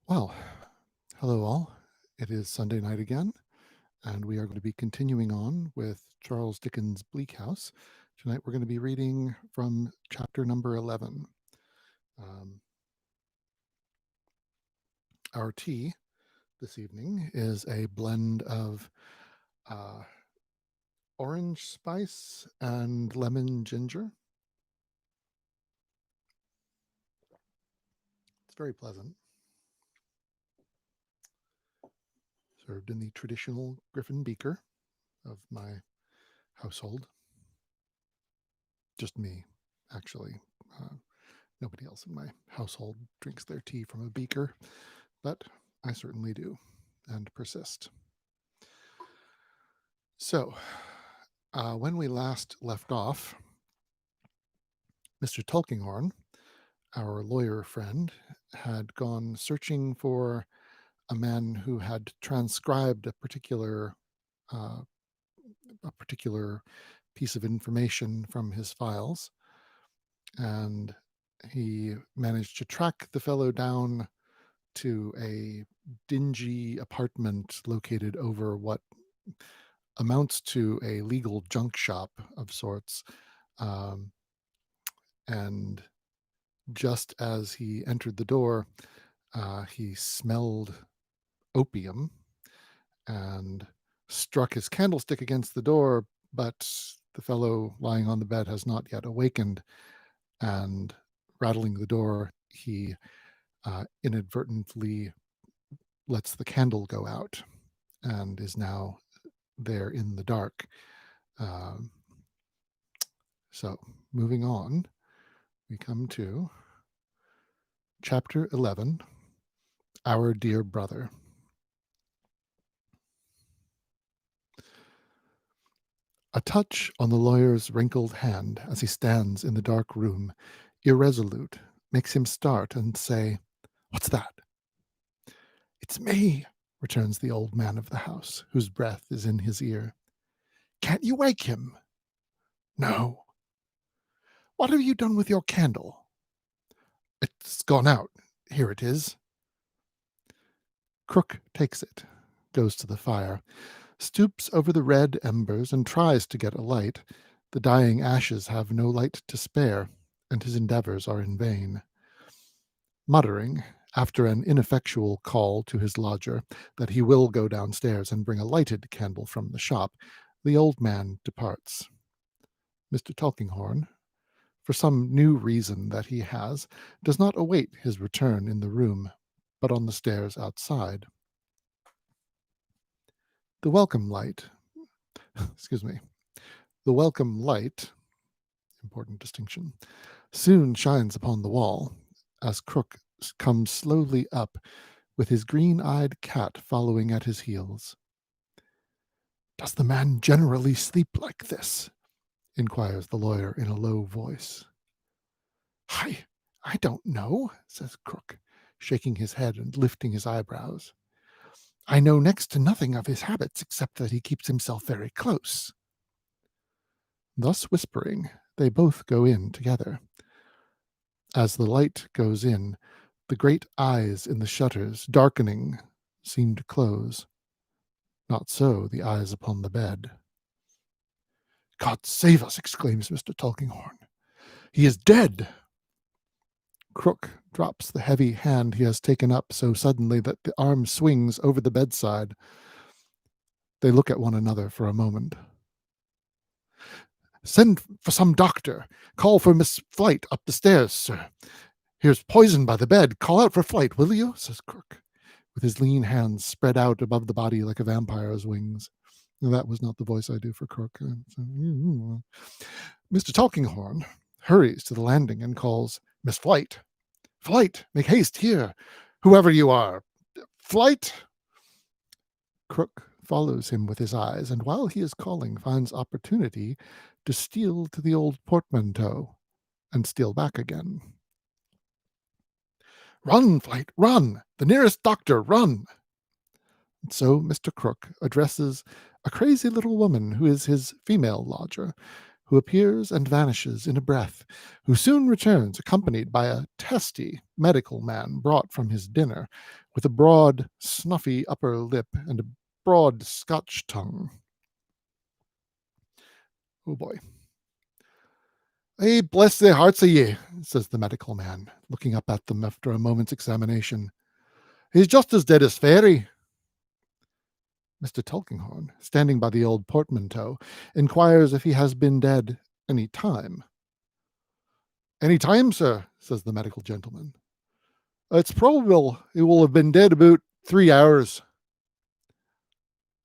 Well, hello all. It is Sunday night again, and we are going to be continuing on with Charles Dickens' Bleak House. Tonight we're going to be reading from chapter number 11. Um, our tea this evening is a blend of uh, orange spice and lemon ginger. It's very pleasant. Served in the traditional Griffin beaker of my household. Just me, actually. Nobody else in my household drinks their tea from a beaker, but I certainly do and persist. So, when we last left off, Mr. Tulkinghorn, our lawyer friend, had gone searching for a man who had transcribed uh, a particular piece of information from his files, and he managed to track the fellow down to a dingy apartment located over what amounts to a legal junk shop of sorts. Um, and just as he entered the door, he smelled opium and struck his candlestick against the door, but the fellow lying on the bed has not yet awakened, and rattling the door, he inadvertently lets the candle go out and is now there in the dark. Um, so, moving on, we come to chapter 11, Our Dear Brother. A touch on the lawyer's wrinkled hand as he stands in the dark room, irresolute, makes him start and say, "What's that?" "It's me," returns the old man of the house, whose breath is in his ear. "Can't you wake him?" "No." "What have you done with your candle?" "It's gone out. Here it is." Crook takes it, goes to the fire, stoops over the red embers and tries to get a light. The dying ashes have no light to spare, and his endeavors are in vain. Muttering, after an ineffectual call to his lodger, that he will go downstairs and bring a lighted candle from the shop, the old man departs. Mr. Tulkinghorn, for some new reason that he has, does not await his return in the room, but on the stairs outside. The welcome light, excuse me, the welcome light, important distinction, soon shines upon the wall as Crook comes slowly up with his green-eyed cat following at his heels. "Does the man generally sleep like this?" inquires the lawyer in a low voice. I don't know," says Crook, shaking his head and lifting his eyebrows. "I know next to nothing of his habits except that he keeps himself very close." Thus whispering, they both go in together. As the light goes in, the great eyes in the shutters, darkening, seem to close. Not so the eyes upon the bed. "God save us!" exclaims Mr. Tulkinghorn. "He is dead!" Crook drops the heavy hand he has taken up so suddenly that the arm swings over the bedside. They look at one another for a moment. "Send for some doctor. Call for Miss Flight up the stairs, sir. Here's poison by the bed. Call out for Flight, will you?" says Crook, with his lean hands spread out above the body like a vampire's wings. That was not the voice I do for Crook. Mr. Tulkinghorn hurries to the landing and calls, "Miss Flight! Flight! Make haste here! Whoever you are! Flight!" Crook follows him with his eyes, and while he is calling, finds opportunity to steal to the old portmanteau and steal back again. "Run, Flight, run! The nearest doctor, run!" And so Mr. Crook addresses a crazy little woman who is his female lodger, who appears and vanishes in a breath, who soon returns accompanied by a testy medical man brought from his dinner, with a broad, snuffy upper lip and a broad Scotch tongue. Oh boy. "Hey, bless the hearts of ye," says the medical man, looking up at them after a moment's examination. "He's just as dead as fairy." Mr. Tulkinghorn, standing by the old portmanteau, inquires if he has been dead any time. "Any time, sir," says the medical gentleman. "It's probable he will have been dead about 3 hours."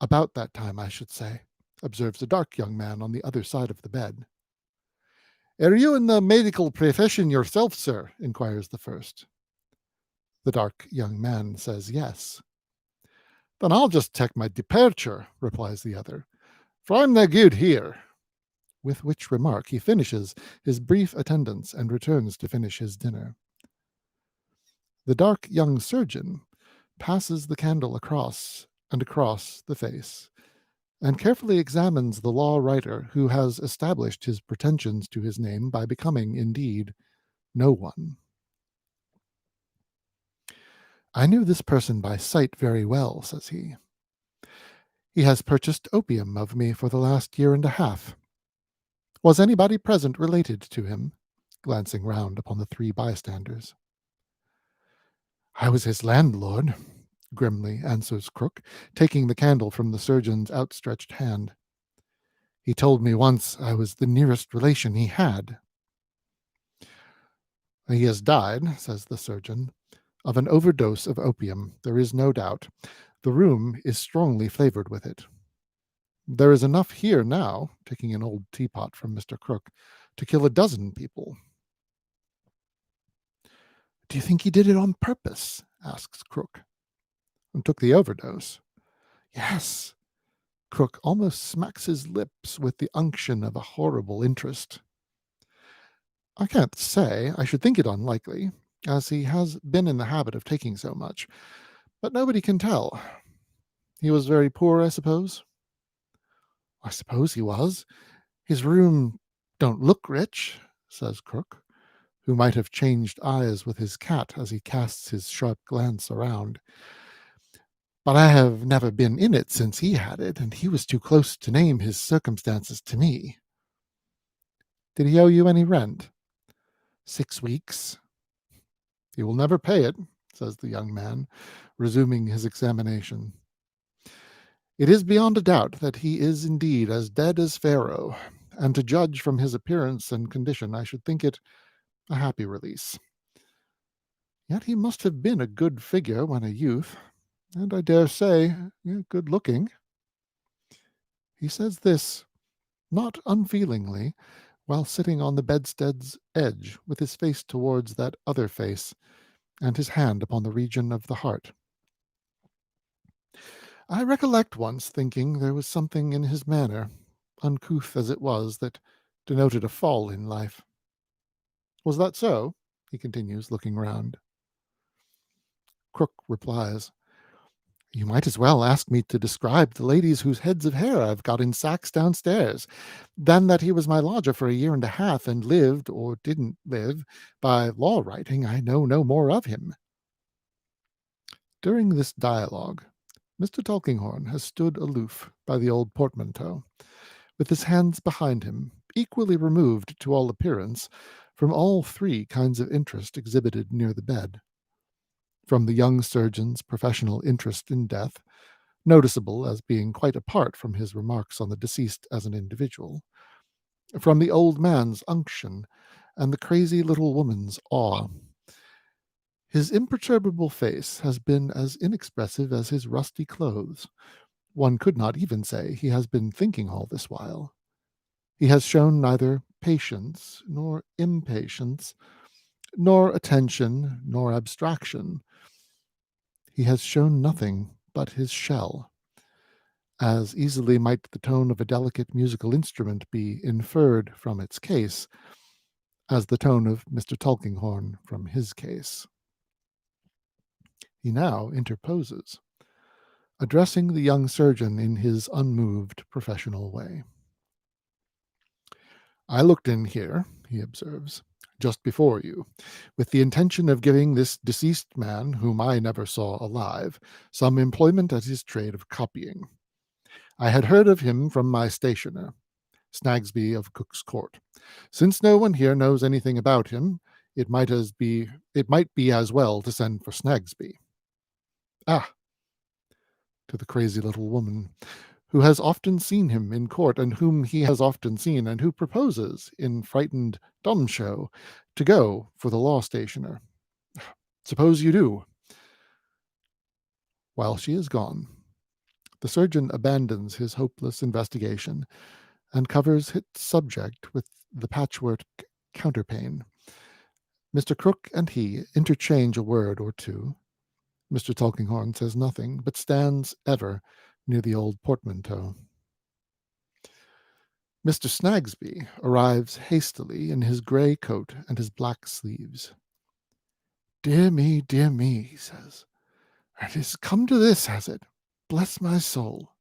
"About that time, I should say," observes a dark young man on the other side of the bed. "Are you in the medical profession yourself, sir?" inquires the first. The dark young man says yes. "Then I'll just take my departure," replies the other, "for I'm no good here." With which remark he finishes his brief attendance and returns to finish his dinner. The dark young surgeon passes the candle across and across the face, and carefully examines the law writer who has established his pretensions to his name by becoming, indeed, no one. "I knew this person by sight very well," says he. "He has purchased opium of me for the last year and a half. Was anybody present related to him?" glancing round upon the three bystanders. "I was his landlord," grimly answers Crook, taking the candle from the surgeon's outstretched hand. "He told me once I was the nearest relation he had." "He has died," says the surgeon, "of an overdose of opium, there is no doubt. The room is strongly flavored with it. There is enough here now," taking an old teapot from Mr. Crook, "to kill a dozen people." "Do you think he did it on purpose?" asks Crook. "And took the overdose?" "Yes." Crook almost smacks his lips with the unction of a horrible interest. "I can't say. I should think it unlikely, as he has been in the habit of taking so much. But nobody can tell. He was very poor, I suppose?" "I suppose he was. His room don't look rich," says Crook, who might have changed eyes with his cat as he casts his sharp glance around. "But I have never been in it since he had it, and he was too close to name his circumstances to me." "Did he owe you any rent?" "6 weeks." "He will never pay it," says the young man, resuming his examination. "It is beyond a doubt that he is indeed as dead as Pharaoh, and to judge from his appearance and condition, I should think it a happy release. Yet he must have been a good figure when a youth, and I dare say good looking." He says this not unfeelingly, while sitting on the bedstead's edge with his face towards that other face, and his hand upon the region of the heart. I recollect once thinking there was something in his manner, uncouth as it was, that denoted a fall in life. Was that so?" he continues, looking round. Crook replies, "You might as well ask me to describe the ladies whose heads of hair I've got in sacks downstairs, than that he was my lodger for a year and a half, and lived, or didn't live, by law writing. I know no more of him." During this dialogue, Mr. Tulkinghorn has stood aloof by the old portmanteau, with his hands behind him, equally removed, to all appearance, from all three kinds of interest exhibited near the bed. From the young surgeon's professional interest in death, noticeable as being quite apart from his remarks on the deceased as an individual, from the old man's unction, and the crazy little woman's awe. His imperturbable face has been as inexpressive as his rusty clothes. One could not even say he has been thinking all this while. He has shown neither patience nor impatience, nor attention nor abstraction. He has shown nothing but his shell. As easily might the tone of a delicate musical instrument be inferred from its case, as the tone of Mr. Tulkinghorn from his case. He now interposes, addressing the young surgeon in his unmoved professional way. I looked in here, he observes, just before you, with the intention of giving this deceased man, whom I never saw alive, some employment at his trade of copying. I had heard of him from my stationer, Snagsby of Cook's Court. Since no one here knows anything about him, it might be as well to send for Snagsby. Ah, to the crazy little woman, who has often seen him in court, and whom he has often seen, and who proposes, in frightened dumb show, to go for the law stationer. Suppose you do. While she is gone, the surgeon abandons his hopeless investigation and covers its subject with the patchwork counterpane. Mr. Crook and he interchange a word or two. Mr. Tulkinghorn says nothing, but stands ever near the old portmanteau. Mr. Snagsby arrives hastily in his grey coat and his black sleeves. Dear me, he says. It has come to this, has it? Bless my soul.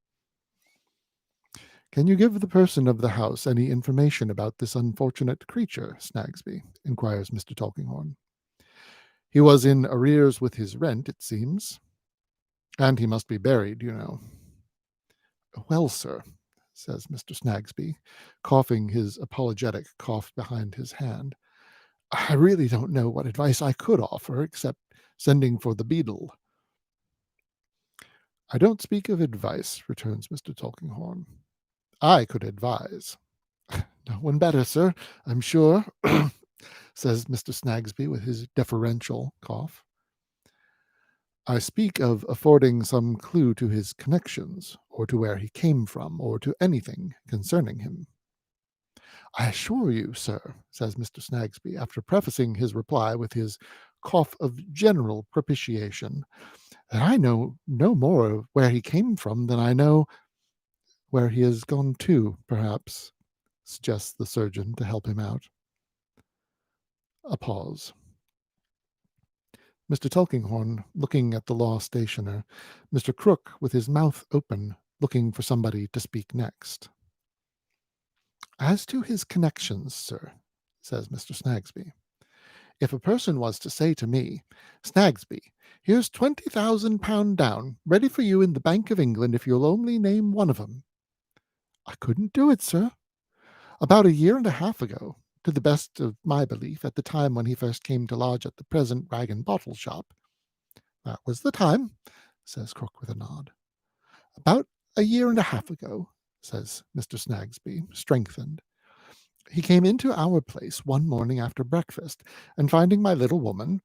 Can you give the person of the house any information about this unfortunate creature, Snagsby? Inquires Mr. Tulkinghorn. He was in arrears with his rent, it seems, and he must be buried, you know. Well, sir, says Mr. Snagsby, coughing his apologetic cough behind his hand, I really don't know what advice I could offer except sending for the beadle. I don't speak of advice, returns Mr. Tulkinghorn. I could advise. No one better, sir, I'm sure, says Mr. Snagsby with his deferential cough. I speak of affording some clue to his connections, or to where he came from, or to anything concerning him. I assure you, sir, says Mr. Snagsby, after prefacing his reply with his cough of general propitiation, that I know no more of where he came from than I know where he has gone to, perhaps, suggests the surgeon to help him out. A pause. Mr. Tulkinghorn looking at the law stationer, Mr. Crook with his mouth open, looking for somebody to speak next. As to his connections, sir, says Mr. Snagsby, if a person was to say to me, Snagsby, here's £20,000 down, ready for you in the Bank of England if you'll only name one of 'em, I couldn't do it, sir. About a year and a half ago, to the best of my belief, at the time when he first came to lodge at the present rag and bottle shop. That was the time, says Crook with a nod. About a year and a half ago, says Mr. Snagsby, strengthened, he came into our place one morning after breakfast, and finding my little woman,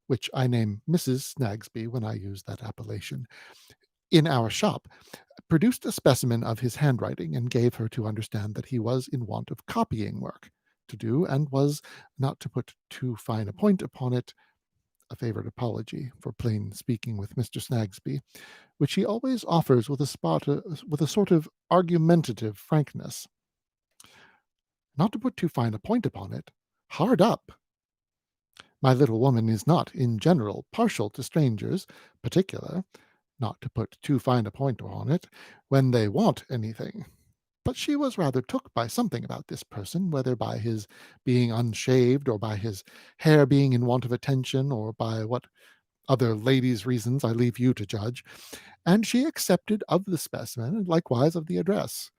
which I name Mrs. Snagsby when I use that appellation, in our shop, produced a specimen of his handwriting and gave her to understand that he was in want of copying work to do, and was, not to put too fine a point upon it, a favourite apology for plain speaking with Mr. Snagsby, which he always offers with a sort of argumentative frankness. Not to put too fine a point upon it, hard up. My little woman is not, in general, partial to strangers, particular, not to put too fine a point on it, when they want anything. But she was rather took by something about this person, whether by his being unshaved, or by his hair being in want of attention, or by what other ladies' reasons I leave you to judge, and she accepted of the specimen, and likewise of the address.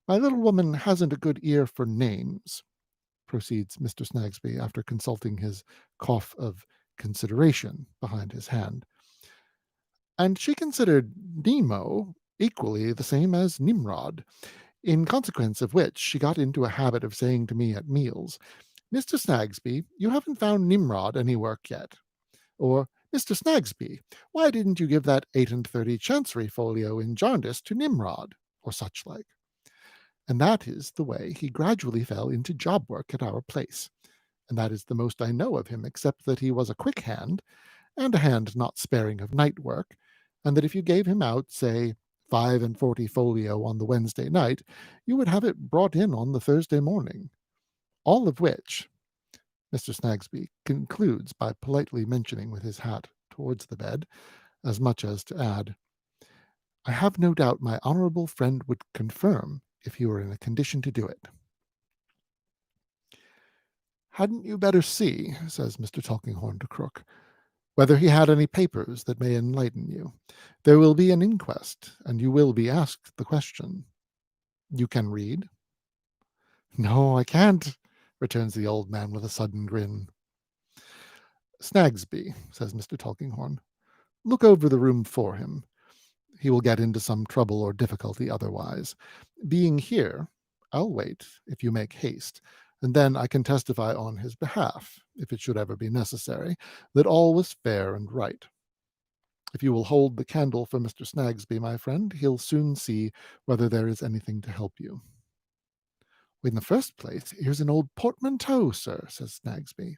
My little woman hasn't a good ear for names, proceeds Mr. Snagsby, after consulting his cough of consideration behind his hand, and she considered Nemo equally the same as Nimrod, in consequence of which she got into a habit of saying to me at meals, Mr. Snagsby, you haven't found Nimrod any work yet, or Mr. Snagsby, why didn't you give that 8 and 30 Chancery folio in Jarndyce to Nimrod, or such like? And that is the way he gradually fell into job work at our place, and that is the most I know of him, except that he was a quick hand, and a hand not sparing of night work, and that if you gave him out, say, 5 and 40 folio on the Wednesday night, you would have it brought in on the Thursday morning. All of which, Mr. Snagsby concludes by politely mentioning with his hat towards the bed, as much as to add, I have no doubt my honourable friend would confirm if he were in a condition to do it. "Hadn't you better see," says Mr. Tulkinghorn to Crook, "whether he had any papers that may enlighten you? There will be an inquest, and you will be asked the question. You can read?" "No, I can't," returns the old man with a sudden grin. "Snagsby," says Mr. Tulkinghorn, "look over the room for him. He will get into some trouble or difficulty otherwise. Being here, I'll wait, if you make haste, and then I can testify on his behalf, if it should ever be necessary, that all was fair and right. If you will hold the candle for Mr. Snagsby, my friend, he'll soon see whether there is anything to help you." "In the first place, here's an old portmanteau, sir," says Snagsby.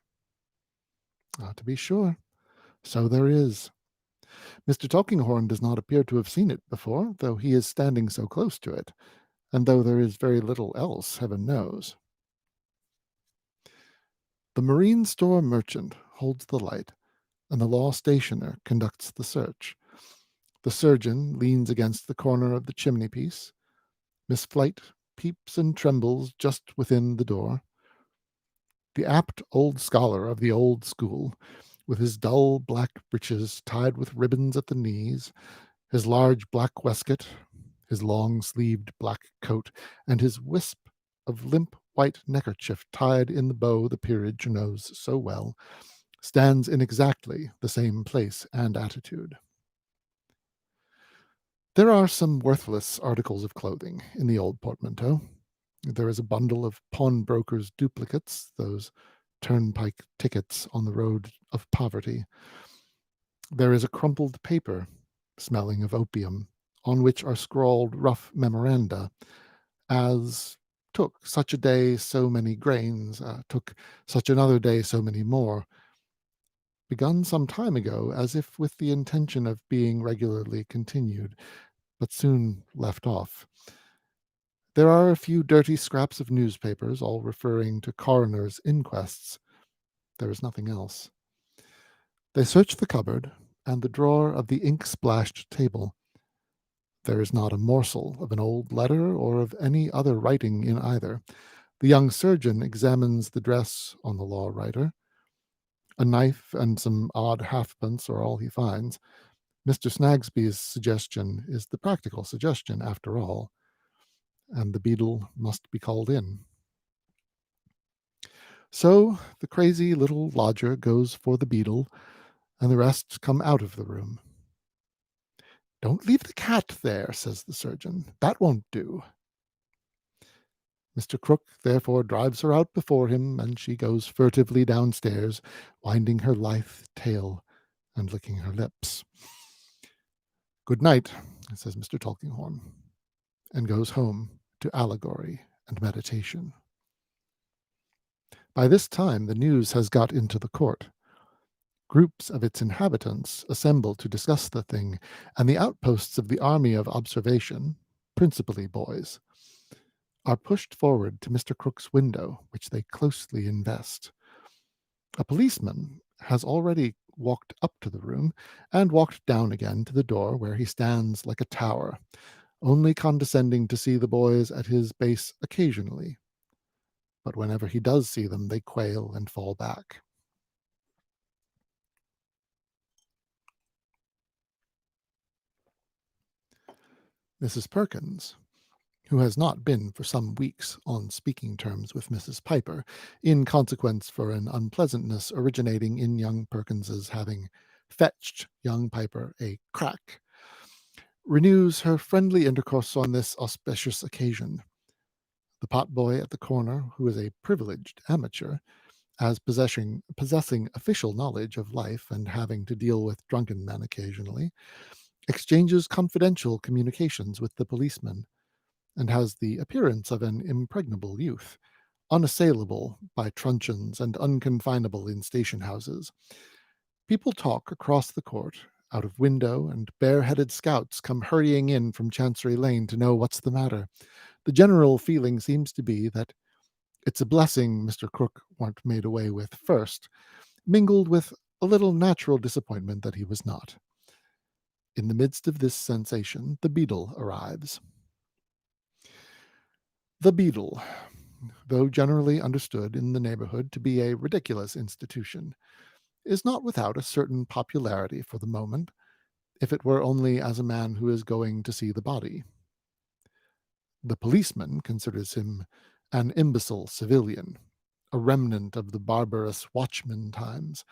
"Ah, to be sure. So there is. Mr. Tulkinghorn does not appear to have seen it before, though he is standing so close to it, and though there is very little else, heaven knows. The marine store merchant holds the light, and the law stationer conducts the search. The surgeon leans against the corner of the chimney-piece. Miss Flite peeps and trembles just within the door. The apt old scholar of the old school, with his dull black breeches tied with ribbons at the knees, his large black waistcoat, his long-sleeved black coat, and his wisp of limp white neckerchief tied in the bow the peerage knows so well, stands in exactly the same place and attitude. There are some worthless articles of clothing in the old portmanteau. There is a bundle of pawnbrokers' duplicates, those turnpike tickets on the road of poverty. There is a crumpled paper, smelling of opium, on which are scrawled rough memoranda, as took such a day so many grains, took such another day so many more, begun some time ago as if with the intention of being regularly continued, but soon left off. There are a few dirty scraps of newspapers, all referring to coroners' inquests. There is nothing else. They search the cupboard and the drawer of the ink-splashed table. There is not a morsel of an old letter or of any other writing in either. The young surgeon examines the dress on the law writer. A knife and some odd halfpence are all he finds. Mr. Snagsby's suggestion is the practical suggestion, after all, and the beadle must be called in. So the crazy little lodger goes for the beadle, and the rest come out of the room. "Don't leave the cat there," says the surgeon. "That won't do." Mr. Crook therefore drives her out before him, and she goes furtively downstairs, winding her lithe tail and licking her lips. "Good night," says Mr. Tulkinghorn, and goes home to allegory and meditation. By this time the news has got into the court. Groups of its inhabitants assemble to discuss the thing, and the outposts of the army of observation, principally boys, are pushed forward to Mr. Crook's window, which they closely invest. A policeman has already walked up to the room, and walked down again to the door, where he stands like a tower, only condescending to see the boys at his base occasionally. But whenever he does see them, they quail and fall back. Mrs. Perkins, who has not been for some weeks on speaking terms with Mrs. Piper, in consequence for an unpleasantness originating in young Perkins's having fetched young Piper a crack, renews her friendly intercourse on this auspicious occasion. The pot-boy at the corner, who is a privileged amateur, as possessing official knowledge of life and having to deal with drunken men occasionally, exchanges confidential communications with the policeman, and has the appearance of an impregnable youth, unassailable by truncheons and unconfinable in station-houses. People talk across the court, out of window, and bare-headed scouts come hurrying in from Chancery Lane to know what's the matter. The general feeling seems to be that it's a blessing Mr. Crook weren't made away with first, mingled with a little natural disappointment that he was not. In the midst of this sensation, the beadle arrives. The beadle, though generally understood in the neighborhood to be a ridiculous institution, is not without a certain popularity for the moment, if it were only as a man who is going to see the body. The policeman considers him an imbecile civilian, a remnant of the barbarous watchman times,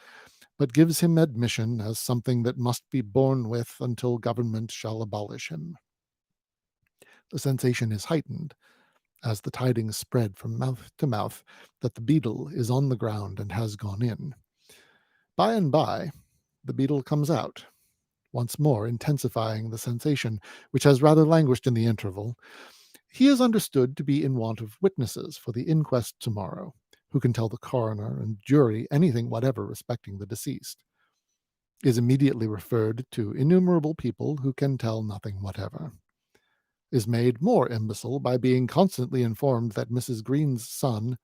but gives him admission as something that must be borne with until government shall abolish him. The sensation is heightened as the tidings spread from mouth to mouth that the beadle is on the ground and has gone in. By and by, the beadle comes out, once more intensifying the sensation, which has rather languished in the interval. He is understood to be in want of witnesses for the inquest tomorrow, who can tell the coroner and jury anything whatever respecting the deceased. Is immediately referred to innumerable people who can tell nothing whatever. Is made more imbecile by being constantly informed that Mrs. Green's son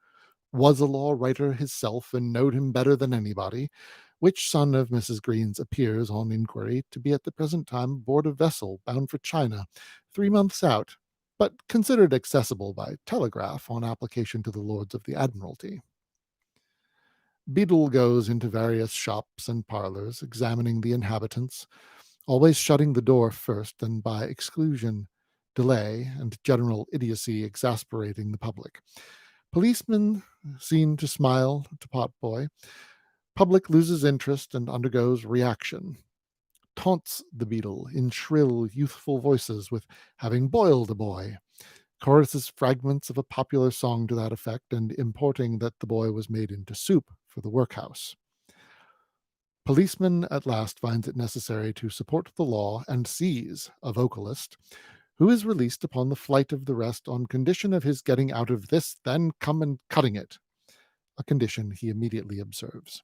was a law writer hisself and knowed him better than anybody, which son of Mrs. Green's appears on inquiry to be at the present time aboard a vessel bound for China, 3 months out, but considered accessible by telegraph on application to the Lords of the Admiralty. Beadle goes into various shops and parlors, examining the inhabitants, always shutting the door first, and by exclusion, delay, and general idiocy exasperating the public. Policemen seen to smile to potboy. Public loses interest and undergoes reaction. Taunts the beadle in shrill, youthful voices with having boiled a boy. Choruses fragments of a popular song to that effect and importing that the boy was made into soup for the workhouse. Policeman at last finds it necessary to support the law and seize a vocalist, who is released upon the flight of the rest on condition of his getting out of this, then come and cutting it, a condition he immediately observes.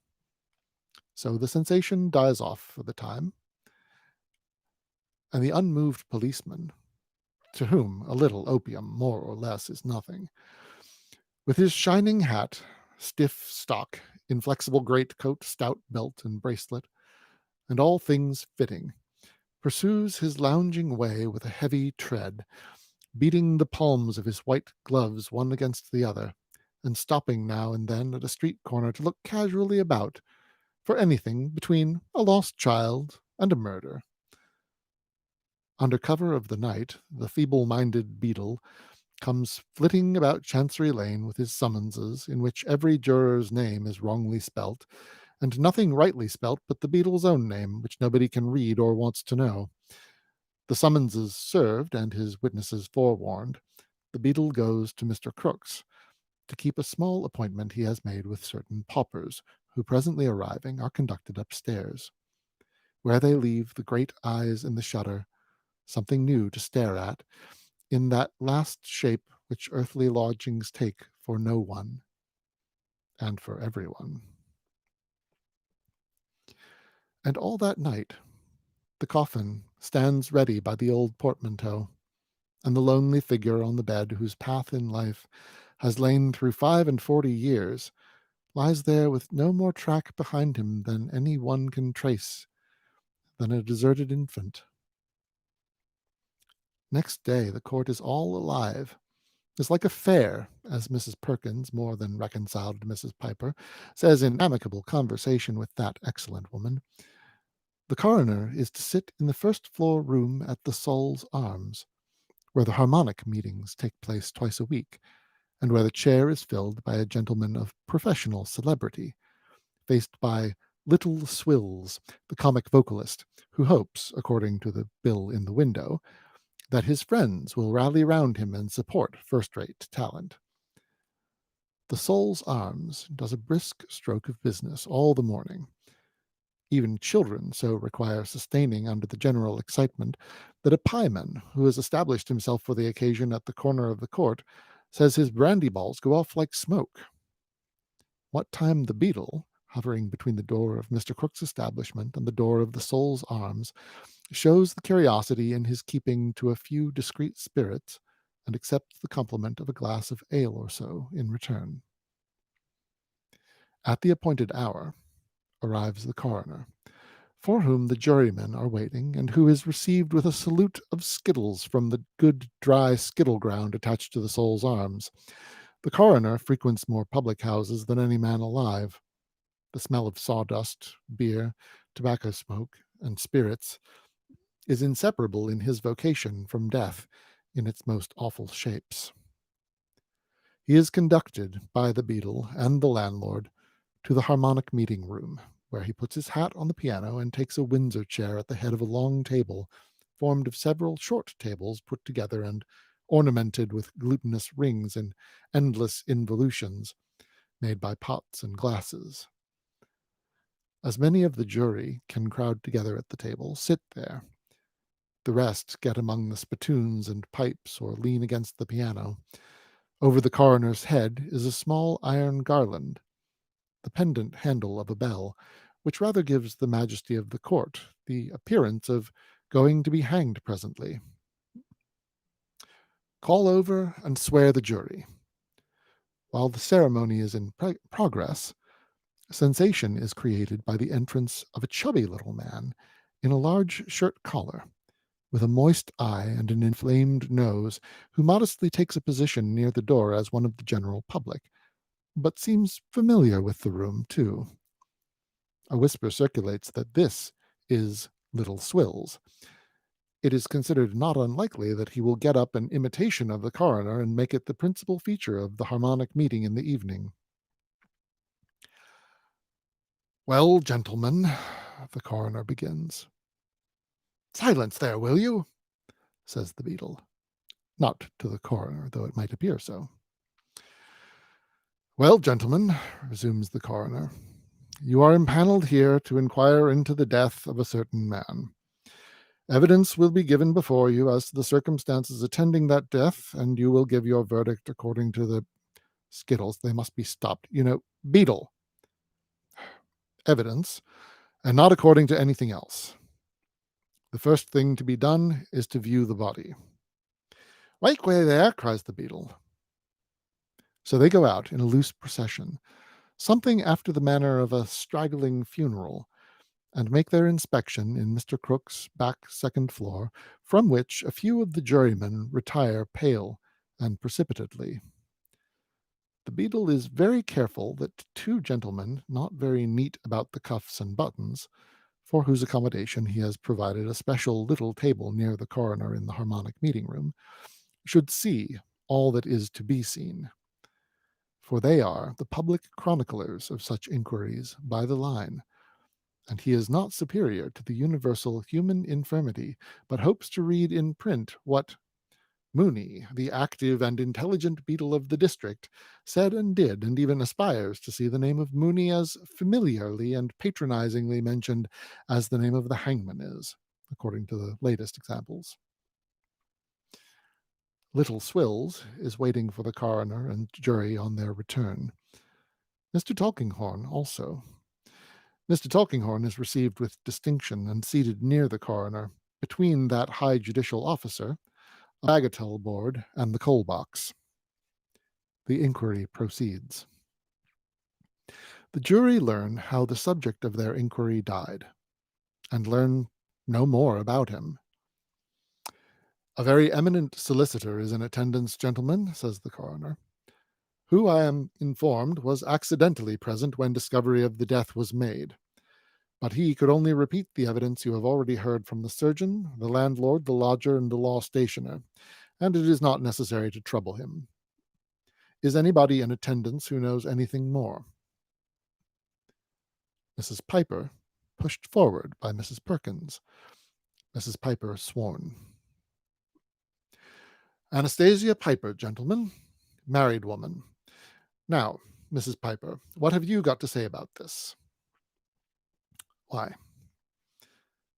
So the sensation dies off for the time, and the unmoved policeman, to whom a little opium, more or less, is nothing, with his shining hat, stiff stock, inflexible greatcoat, stout belt and bracelet, and all things fitting, pursues his lounging way with a heavy tread, beating the palms of his white gloves one against the other, and stopping now and then at a street corner to look casually about for anything between a lost child and a murder. Under cover of the night, the feeble-minded beadle comes flitting about Chancery Lane with his summonses, in which every juror's name is wrongly spelt, and nothing rightly spelt but the beadle's own name, which nobody can read or wants to know. The summonses served, and his witnesses forewarned, the beadle goes to Mr. Crook's, to keep a small appointment he has made with certain paupers, who presently arriving are conducted upstairs, where they leave the great eyes in the shutter, something new to stare at, in that last shape which earthly lodgings take for no one, and for everyone. And all that night, the coffin stands ready by the old portmanteau, and the lonely figure on the bed, whose path in life has lain through 45 years, lies there with no more track behind him than any one can trace, than a deserted infant. Next day the court is all alive. It's like a fair, as Mrs. Perkins, more than reconciled to Mrs. Piper, says in amicable conversation with that excellent woman. The coroner is to sit in the first-floor room at the Sol's Arms, where the harmonic meetings take place twice a week, and where the chair is filled by a gentleman of professional celebrity, faced by Little Swills, the comic vocalist, who hopes, according to the bill in the window, that his friends will rally round him and support first-rate talent. The Sol's Arms does a brisk stroke of business all the morning. Even children so require sustaining under the general excitement that a pieman, who has established himself for the occasion at the corner of the court, says his brandy balls go off like smoke. What time the beadle, hovering between the door of Mr. Crook's establishment and the door of the Sol's Arms, shows the curiosity in his keeping to a few discreet spirits, and accepts the compliment of a glass of ale or so in return. At the appointed hour arrives the coroner, for whom the jurymen are waiting, and who is received with a salute of skittles from the good dry skittle ground attached to the Sol's Arms, The coroner frequents more public houses than any man alive. The smell of sawdust, beer, tobacco smoke, and spirits is inseparable in his vocation from death in its most awful shapes. He is conducted by the beadle and the landlord to the harmonic meeting room, where he puts his hat on the piano and takes a Windsor chair at the head of a long table, formed of several short tables put together and ornamented with glutinous rings and endless involutions made by pots and glasses. As many of the jury can crowd together at the table, sit there. The rest get among the spittoons and pipes or lean against the piano. Over the coroner's head is a small iron garland, the pendant handle of a bell, which rather gives the majesty of the court the appearance of going to be hanged presently. Call over and swear the jury. While the ceremony is in progress, sensation is created by the entrance of a chubby little man in a large shirt collar, with a moist eye and an inflamed nose, who modestly takes a position near the door as one of the general public, but seems familiar with the room, too. A whisper circulates that this is Little Swills. It is considered not unlikely that he will get up an imitation of the coroner and make it the principal feature of the harmonic meeting in the evening. Well, gentlemen, the coroner begins. Silence there, will you? Says the beadle. Not to the coroner, though it might appear so. Well, gentlemen, resumes the coroner, you are impaneled here to inquire into the death of a certain man. Evidence will be given before you as to the circumstances attending that death, and you will give your verdict according to the skittles. They must be stopped. Beadle. Evidence, and not according to anything else. The first thing to be done is to view the body. Wake way there, cries the beadle. So they go out in a loose procession, something after the manner of a straggling funeral, and make their inspection in Mr. Crook's back second floor, from which a few of the jurymen retire pale and precipitately. The beadle is very careful that two gentlemen, not very neat about the cuffs and buttons, for whose accommodation he has provided a special little table near the coroner in the harmonic meeting room, should see all that is to be seen. For they are the public chroniclers of such inquiries by the line, and he is not superior to the universal human infirmity, but hopes to read in print what Mooney, the active and intelligent beadle of the district, said and did, and even aspires to see the name of Mooney as familiarly and patronizingly mentioned as the name of the hangman is, according to the latest examples. Little Swills is waiting for the coroner and jury on their return. Mr. Tulkinghorn also. Mr. Tulkinghorn is received with distinction and seated near the coroner, between that high judicial officer, a bagatelle board, and the coal box. The inquiry proceeds. The jury learn how the subject of their inquiry died, and learn no more about him. A very eminent solicitor is in attendance, gentlemen, says the coroner, who, I am informed, was accidentally present when discovery of the death was made. But he could only repeat the evidence you have already heard from the surgeon, the landlord, the lodger, and the law stationer, and it is not necessary to trouble him. Is anybody in attendance who knows anything more? Mrs. Piper, pushed forward by Mrs. Perkins. Mrs. Piper sworn. Anastasia Piper, gentlemen, married woman. Now, Mrs. Piper, what have you got to say about this? Why,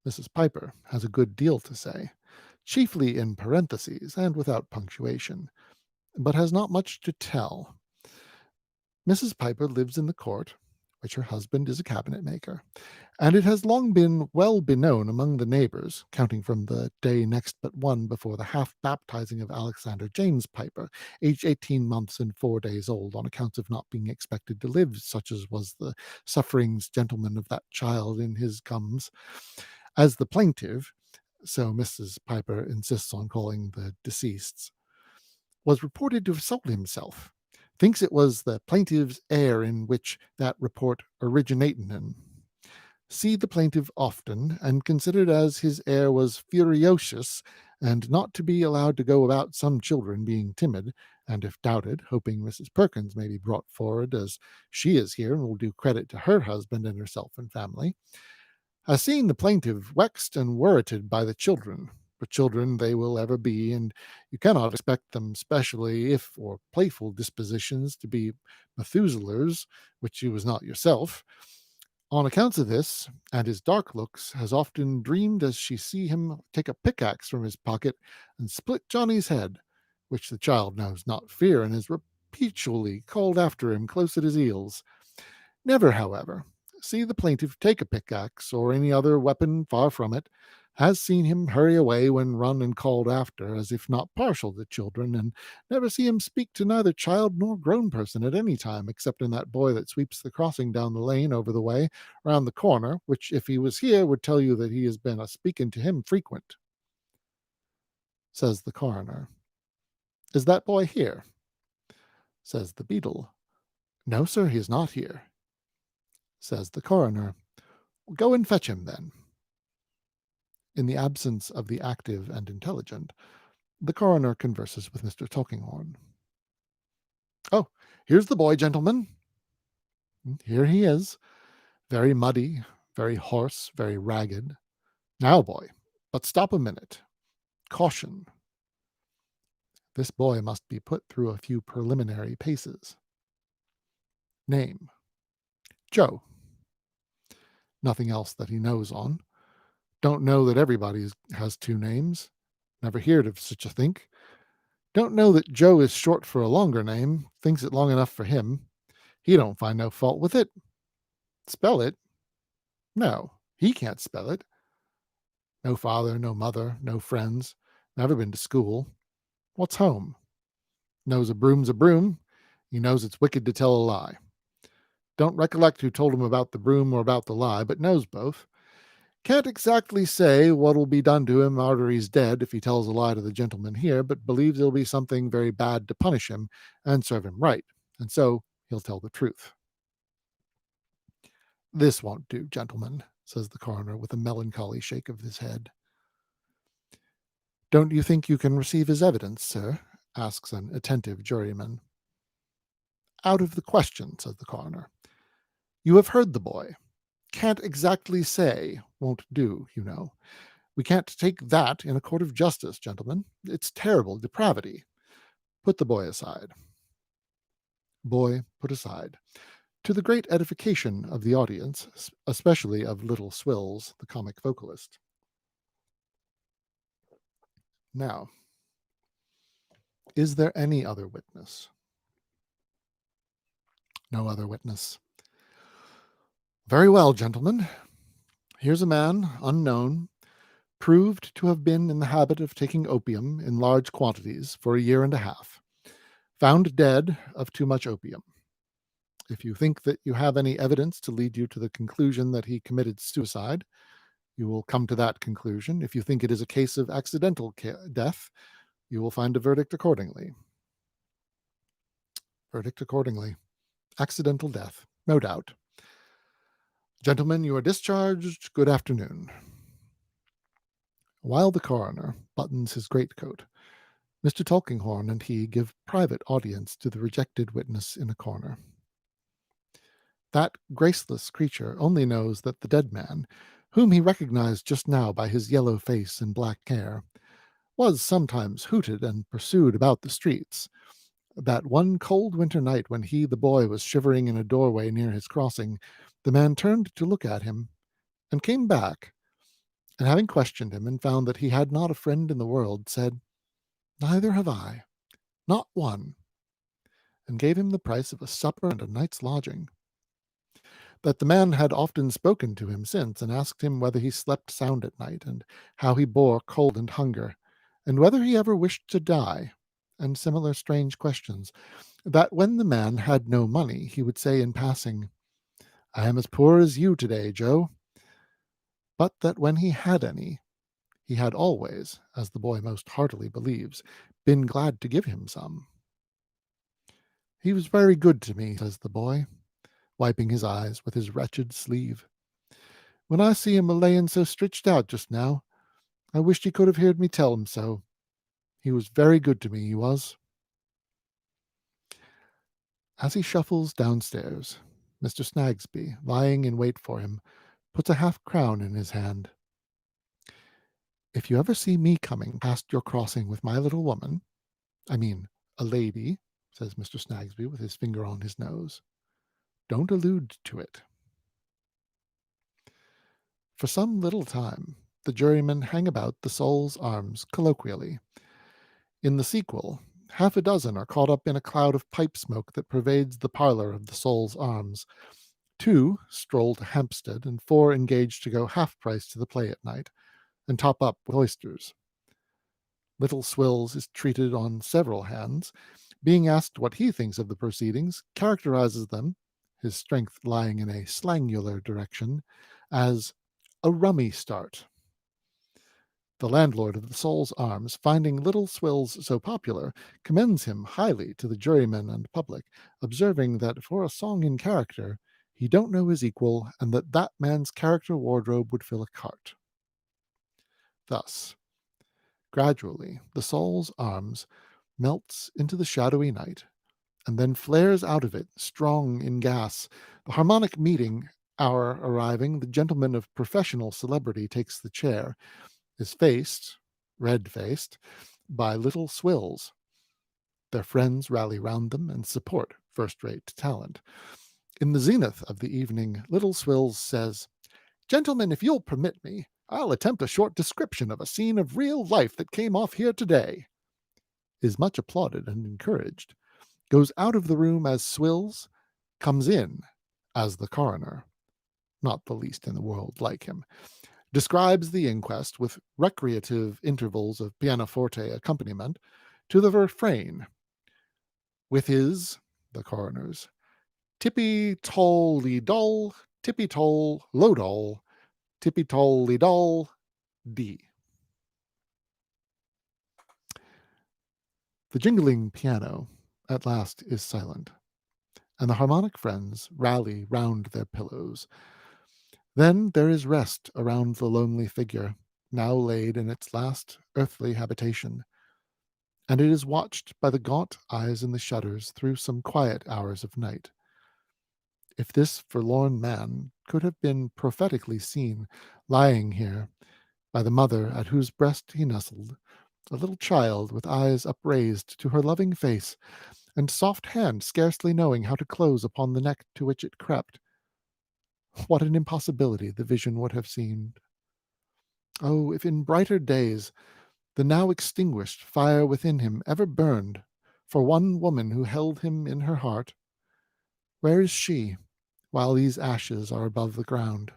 Mrs. Piper has a good deal to say, chiefly in parentheses and without punctuation, but has not much to tell. Mrs. Piper lives in the court, which her husband is a cabinet maker, and it has long been well beknown among the neighbors, counting from the day next but one before the half-baptizing of Alexander James Piper, aged 18 months and 4 days old, on account of not being expected to live, such as was the sufferings, gentlemen, of that child in his gums, as the plaintiff, so Mrs. Piper insists on calling the deceased's, was reported to have sold himself thinks it was the plaintiff's air in which that report originated in. See the plaintiff often, and considered as his air was furious, and not to be allowed to go about some children being timid, and if doubted, hoping Mrs. Perkins may be brought forward, as she is here and will do credit to her husband and herself and family, has seen the plaintiff vexed and worrited by the children, but children they will ever be, and you cannot expect them specially, if or playful dispositions, to be Methuselahs, which you was not yourself. On accounts of this, and his dark looks, has often dreamed as she see him take a pickaxe from his pocket and split Johnny's head, which the child knows not fear, and is repeatedly called after him close at his heels. Never, however, see the plaintiff take a pickaxe or any other weapon far from it, has seen him hurry away when run and called after, as if not partial to children, and never see him speak to neither child nor grown person at any time, except in that boy that sweeps the crossing down the lane over the way, round the corner, which, if he was here, would tell you that he has been a speaking to him frequent. Says the coroner. Is that boy here? Says the beadle. No, sir, he is not here. Says the coroner. Go and fetch him, then. In the absence of the active and intelligent, the coroner converses with Mr. Tulkinghorn. Oh, here's the boy, gentlemen. Here he is, very muddy, very hoarse, very ragged. Now, boy, but stop a minute. Caution. This boy must be put through a few preliminary paces. Name. Joe. Nothing else that he knows on. Don't know that everybody has two names. Never heard of such a think. Don't know that Joe is short for a longer name. Thinks it long enough for him. He don't find no fault with it. Spell it? No, he can't spell it. No father, no mother, no friends. Never been to school. What's home? Knows a broom's a broom. He knows it's wicked to tell a lie. Don't recollect who told him about the broom or about the lie, but knows both. Can't exactly say what'll be done to him arter he's dead if he tells a lie to the gentleman here, but believes there'll be something very bad to punish him and serve him right, and so he'll tell the truth. This won't do, gentlemen, says the coroner with a melancholy shake of his head. Don't you think you can receive his evidence, sir? Asks an attentive juryman. Out of the question, says the coroner. You have heard the boy. Can't exactly say, won't do, you know. We can't take that in a court of justice, gentlemen. It's terrible depravity. Put the boy aside. Boy put aside, to the great edification of the audience, especially of Little Swills, the comic vocalist. Now, is there any other witness? No other witness. Very well, gentlemen. Here's a man, unknown, proved to have been in the habit of taking opium in large quantities for a year and a half, found dead of too much opium. If you think that you have any evidence to lead you to the conclusion that he committed suicide, you will come to that conclusion. If you think it is a case of accidental death, you will find a verdict accordingly. Verdict accordingly. Accidental death, no doubt. Gentlemen, you are discharged. Good afternoon. While the coroner buttons his greatcoat, Mr. Tulkinghorn and he give private audience to the rejected witness in a corner. That graceless creature only knows that the dead man, whom he recognized just now by his yellow face and black hair, was sometimes hooted and pursued about the streets. That one cold winter night when he, the boy, was shivering in a doorway near his crossing, the man turned to look at him, and came back, and having questioned him and found that he had not a friend in the world, said, Neither have I, not one, and gave him the price of a supper and a night's lodging. That the man had often spoken to him since, and asked him whether he slept sound at night, and how he bore cold and hunger, and whether he ever wished to die, and similar strange questions. That when the man had no money, he would say in passing, I am as poor as you today, Joe. But that when he had any, he had always, as the boy most heartily believes, been glad to give him some. He was very good to me, says the boy, wiping his eyes with his wretched sleeve. When I see him a layin' so stretched out just now, I wished he could have heard me tell him so. He was very good to me, he was. As he shuffles downstairs, Mr. Snagsby, lying in wait for him, puts a half-crown in his hand. If you ever see me coming past your crossing with my little woman, I mean, a lady, says Mr. Snagsby with his finger on his nose, don't allude to it. For some little time, the jurymen hang about the Soul's Arms colloquially. In the sequel, half a dozen are caught up in a cloud of pipe smoke that pervades the parlor of the Soul's Arms. 2 stroll to Hampstead, and 4 engage to go half price to the play at night, and top up with oysters. Little Swills is treated on several hands. Being asked what he thinks of the proceedings, characterizes them, his strength lying in a slangular direction, as a rummy start. The landlord of the Soul's Arms, finding Little Swills so popular, commends him highly to the jurymen and public, observing that for a song in character, he don't know his equal, and that that man's character wardrobe would fill a cart. Thus, gradually, the Soul's Arms melts into the shadowy night, and then flares out of it, strong in gas. The harmonic meeting hour arriving, the gentleman of professional celebrity takes the chair, is faced, red-faced, by Little Swills. Their friends rally round them and support first-rate talent. In the zenith of the evening, Little Swills says, "Gentlemen, if you'll permit me, I'll attempt a short description of a scene of real life that came off here today," is much applauded and encouraged, goes out of the room as Swills, comes in as the coroner, not the least in the world like him, describes the inquest with recreative intervals of pianoforte accompaniment to the refrain, with his, the coroner's, tippy-toll-ly-doll, tippy-toll-lo-doll, tippy-toll-ly-doll, D. The jingling piano at last is silent, and the harmonic friends rally round their pillows. Then there is rest around the lonely figure, now laid in its last earthly habitation, and it is watched by the gaunt eyes in the shutters through some quiet hours of night. If this forlorn man could have been prophetically seen lying here by the mother at whose breast he nestled, a little child with eyes upraised to her loving face, and soft hand scarcely knowing how to close upon the neck to which it crept, what an impossibility the vision would have seemed. Oh, if in brighter days the now extinguished fire within him ever burned for one woman who held him in her heart! Where is she, while these ashes are above the ground?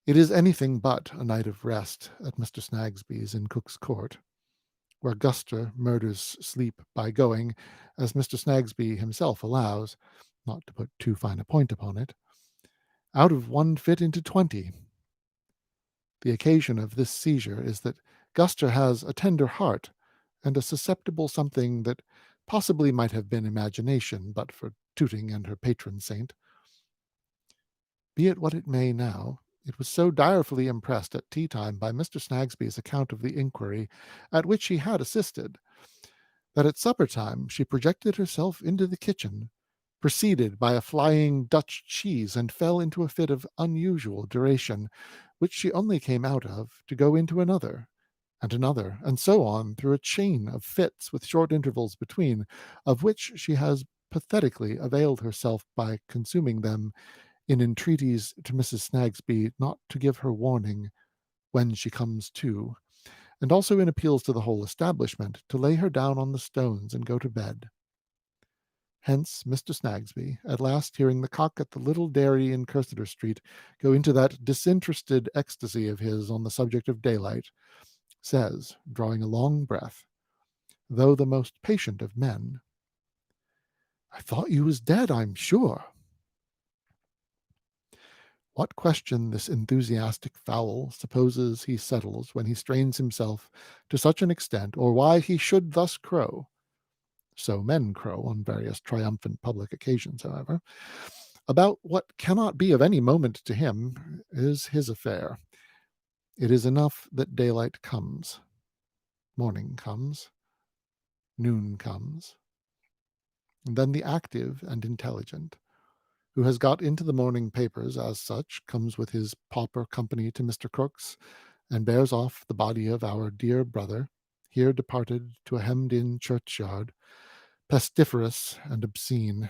It is anything but a night of rest at Mr. Snagsby's in Cook's Court, where Guster murders sleep by going, as Mr. Snagsby himself allows, not to put too fine a point upon it, out of one fit into 20. The occasion of this seizure is that Guster has a tender heart, and a susceptible something that possibly might have been imagination but for Tooting and her patron saint. Be it what it may now, it was so direfully impressed at tea-time by Mr. Snagsby's account of the inquiry at which he had assisted, that at supper-time she projected herself into the kitchen, preceded by a flying Dutch cheese, and fell into a fit of unusual duration, which she only came out of to go into another, and so on through a chain of fits with short intervals between, of which she has pathetically availed herself by consuming them in entreaties to Mrs. Snagsby not to give her warning when she comes to, and also in appeals to the whole establishment to lay her down on the stones and go to bed. Hence Mr. Snagsby, at last hearing the cock at the little dairy in Cursitor Street go into that disinterested ecstasy of his on the subject of daylight, says, drawing a long breath, though the most patient of men, "I thought you was dead, I'm sure." What question this enthusiastic fowl supposes he settles when he strains himself to such an extent, or why he should thus crow, So men crow on various triumphant public occasions, however. About what cannot be of any moment to him is his affair. It is enough that daylight comes, morning comes, noon comes, and then the active and intelligent, who has got into the morning papers as such, comes with his pauper company to Mr. Crook's, and bears off the body of our dear brother, here departed to a hemmed-in churchyard, pestiferous and obscene,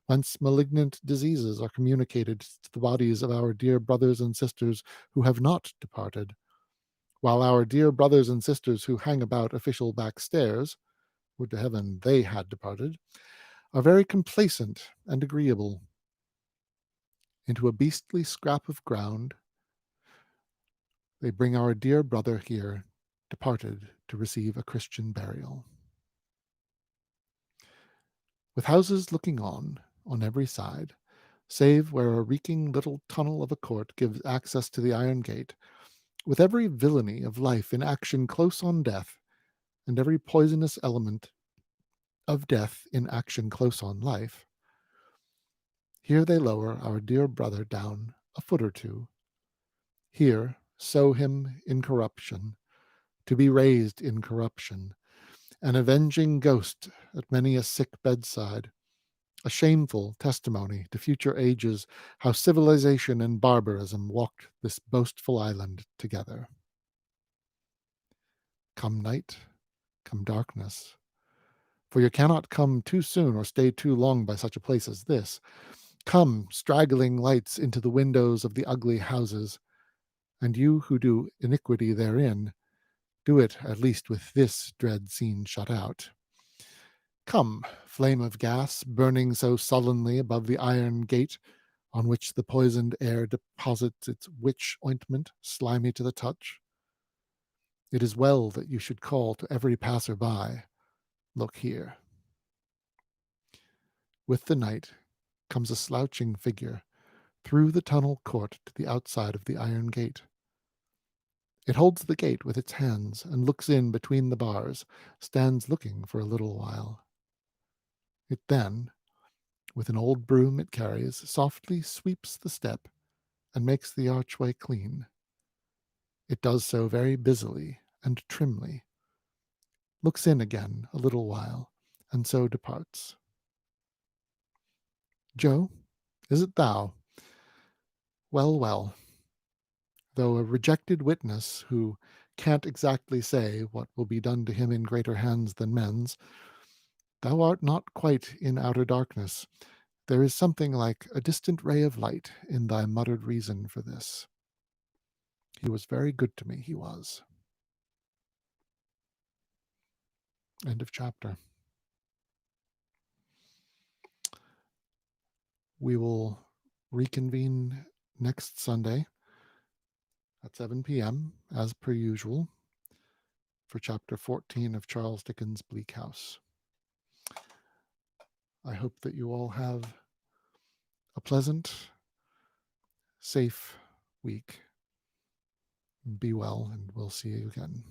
whence malignant diseases are communicated to the bodies of our dear brothers and sisters who have not departed, while our dear brothers and sisters who hang about official back stairs, would to heaven they had departed, are very complacent and agreeable. Into a beastly scrap of ground they bring our dear brother here, departed to receive a Christian burial. With houses looking on every side, save where a reeking little tunnel of a court gives access to the iron gate, with every villainy of life in action close on death, and every poisonous element of death in action close on life, here they lower our dear brother down a foot or two. Here sow him in corruption, to be raised in corruption, an avenging ghost at many a sick bedside, a shameful testimony to future ages how civilization and barbarism walked this boastful island together. Come night, come darkness, for you cannot come too soon or stay too long by such a place as this. Come, straggling lights into the windows of the ugly houses, and you who do iniquity therein, do it at least with this dread scene shut out. Come, flame of gas, burning so sullenly above the iron gate, on which the poisoned air deposits its witch ointment, slimy to the touch. It is well that you should call to every passer-by, look here. With the night comes a slouching figure through the tunnel court to the outside of the iron gate. It holds the gate with its hands and looks in between the bars, stands looking for a little while. It then, with an old broom it carries, softly sweeps the step and makes the archway clean. It does so very busily and trimly, looks in again a little while, and so departs. Joe, is it thou? Well, well, though a rejected witness who can't exactly say what will be done to him in greater hands than men's, thou art not quite in outer darkness. There is something like a distant ray of light in thy muttered reason for this. He was very good to me, he was. End of chapter. We will reconvene next Sunday at 7 p.m., as per usual, for chapter 14 of Charles Dickens' Bleak House. I hope that you all have a pleasant, safe week. Be well, and we'll see you again.